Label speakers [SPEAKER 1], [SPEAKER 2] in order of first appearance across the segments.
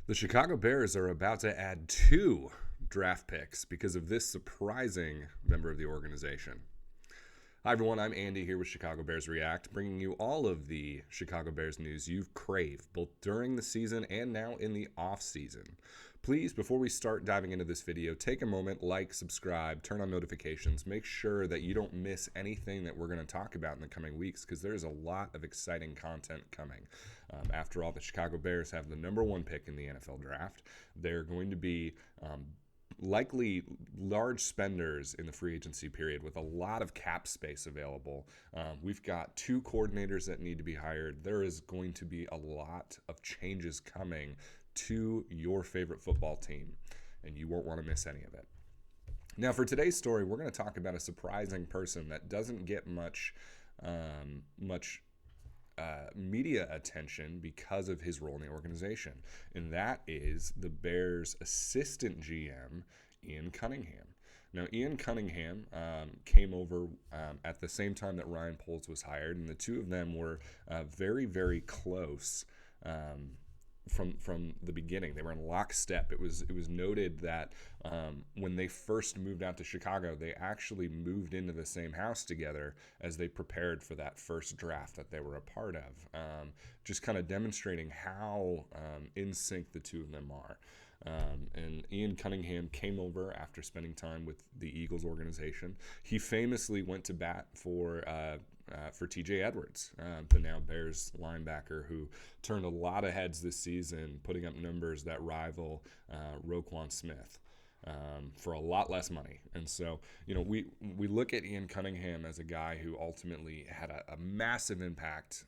[SPEAKER 1] The Chicago Bears are about to add 2 draft picks because of this surprising member of the organization. Hi, everyone. I'm Andy here with Chicago Bears React, bringing you all of the Chicago Bears news you've craved, both during the season and now in the off-season. Please, before we start diving into this video, take a moment, like, subscribe, turn on notifications, make sure that you don't miss anything that we're going to talk about in the coming weeks, because there's a lot of exciting content coming. After all, the Chicago Bears have the #1 pick in the NFL draft. They're going to be likely large spenders in the free agency period with a lot of cap space available. We've got 2 coordinators that need to be hired. There is going to be a lot of changes coming to your favorite football team, and you won't want to miss any of it. Now, for today's story, we're going to talk about a surprising person that doesn't get much media attention because of his role in the organization, and that is the Bears' assistant GM, Ian Cunningham. Now, Ian Cunningham came over at the same time that Ryan Poles was hired, and the two of them were very, very close from the beginning. They were in lockstep. It was noted that when they first moved out to Chicago, they actually moved into the same house together as they prepared for that first draft that they were a part of, just kind of demonstrating how in sync the two of them are. And Ian Cunningham came over after spending time with the Eagles organization. He famously went to bat for TJ Edwards, the now Bears linebacker, who turned a lot of heads this season, putting up numbers that rival Roquan Smith for a lot less money. And so, we look at Ian Cunningham as a guy who ultimately had a massive impact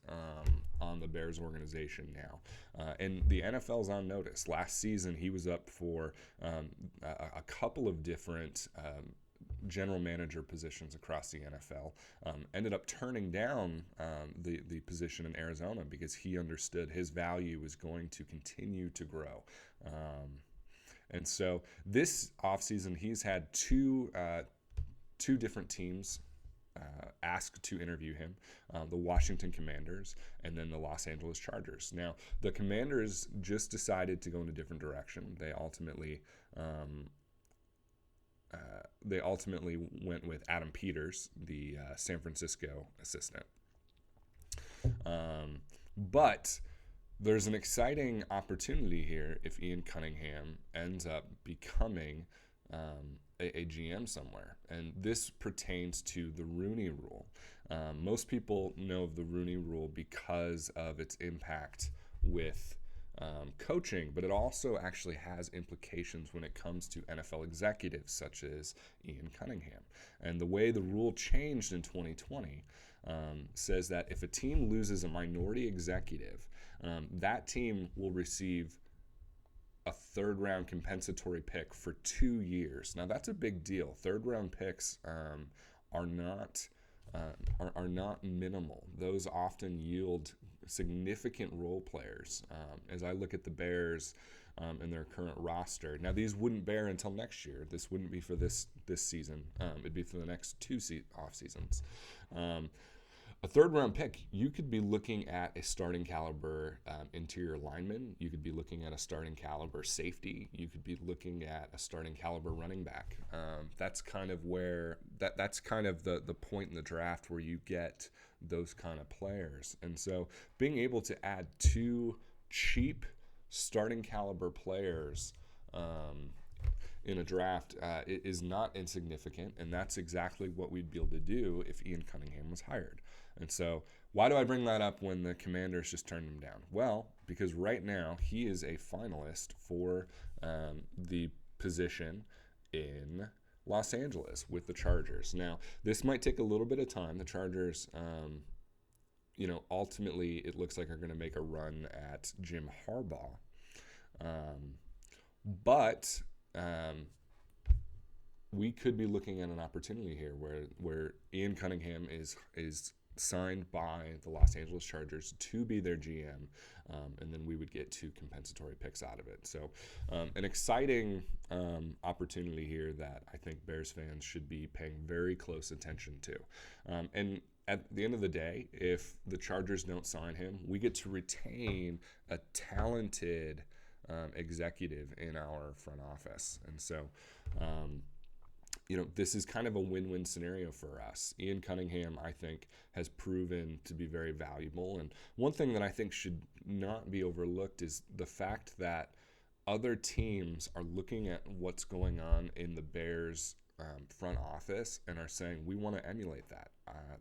[SPEAKER 1] on the Bears organization now. And the NFL's on notice. Last season, he was up for a couple of different general manager positions across the NFL, ended up turning down the position in Arizona because he understood his value was going to continue to grow. And so this offseason, he's had two different teams asked to interview him, the Washington Commanders and then the Los Angeles Chargers. Now, the Commanders just decided to go in a different direction. They ultimately went with Adam Peters, the San Francisco assistant. But there's an exciting opportunity here if Ian Cunningham ends up becoming a GM somewhere. And this pertains to the Rooney Rule. Most people know of the Rooney Rule because of its impact with coaching, but it also actually has implications when it comes to NFL executives such as Ian Cunningham. And the way the rule changed in 2020 says that if a team loses a minority executive, that team will receive a third-round compensatory pick for 2 years. Now, that's a big deal. Third-round picks are not minimal. Those often yield significant role players. As I look at the Bears and their current roster, now these wouldn't bear until next year. This wouldn't be for this season. It'd be for the next 2 off seasons. A third-round pick, you could be looking at a starting caliber interior lineman. You could be looking at a starting caliber safety. You could be looking at a starting caliber running back. That's kind of where that's kind of the point in the draft where you get those kind of players. And so being able to add 2 cheap starting caliber players in a draft is not insignificant, and that's exactly what we'd be able to do if Ian Cunningham was hired. And so why do I bring that up when the Commanders just turned him down? Well, because right now he is a finalist for the position in Los Angeles with the Chargers. Now, this might take a little bit of time. The Chargers, ultimately it looks like are going to make a run at Jim Harbaugh. But we could be looking at an opportunity here where Ian Cunningham is signed by the Los Angeles Chargers to be their GM, and then we would get 2 compensatory picks out of it. So an exciting opportunity here that I think Bears fans should be paying very close attention to. And at the end of the day, if the Chargers don't sign him, we get to retain a talented executive in our front office. And so, this is kind of a win-win scenario for us. Ian Cunningham, I think, has proven to be very valuable. And one thing that I think should not be overlooked is the fact that other teams are looking at what's going on in the Bears front office and are saying, we want to emulate that.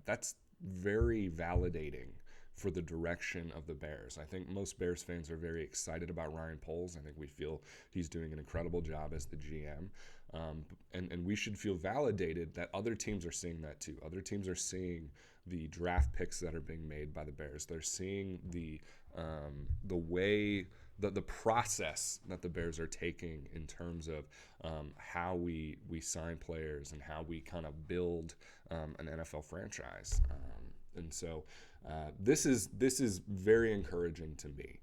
[SPEAKER 1] That's very validating for the direction of the Bears. I think most Bears fans are very excited about Ryan Poles. I think we feel he's doing an incredible job as the GM. And we should feel validated that other teams are seeing that too. Other teams are seeing the draft picks that are being made by the Bears. They're seeing the way, the process that the Bears are taking in terms of how we sign players and how we kind of build an NFL franchise. And so this is very encouraging to me.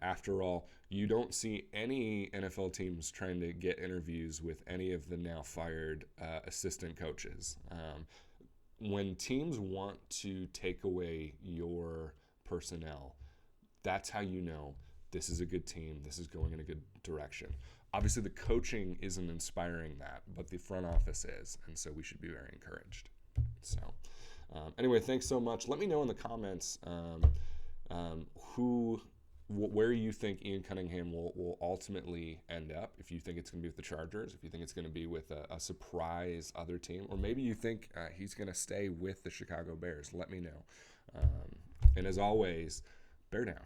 [SPEAKER 1] After all, you don't see any NFL teams trying to get interviews with any of the now fired assistant coaches. When teams want to take away your personnel, that's how you know this is a good team, this is going in a good direction. Obviously, the coaching isn't inspiring that, but the front office is, and so we should be very encouraged. So, anyway, thanks so much. Let me know in the comments where you think Ian Cunningham will ultimately end up. If you think it's going to be with the Chargers, if you think it's going to be with a surprise other team, or maybe you think he's going to stay with the Chicago Bears, let me know. And as always, bear down.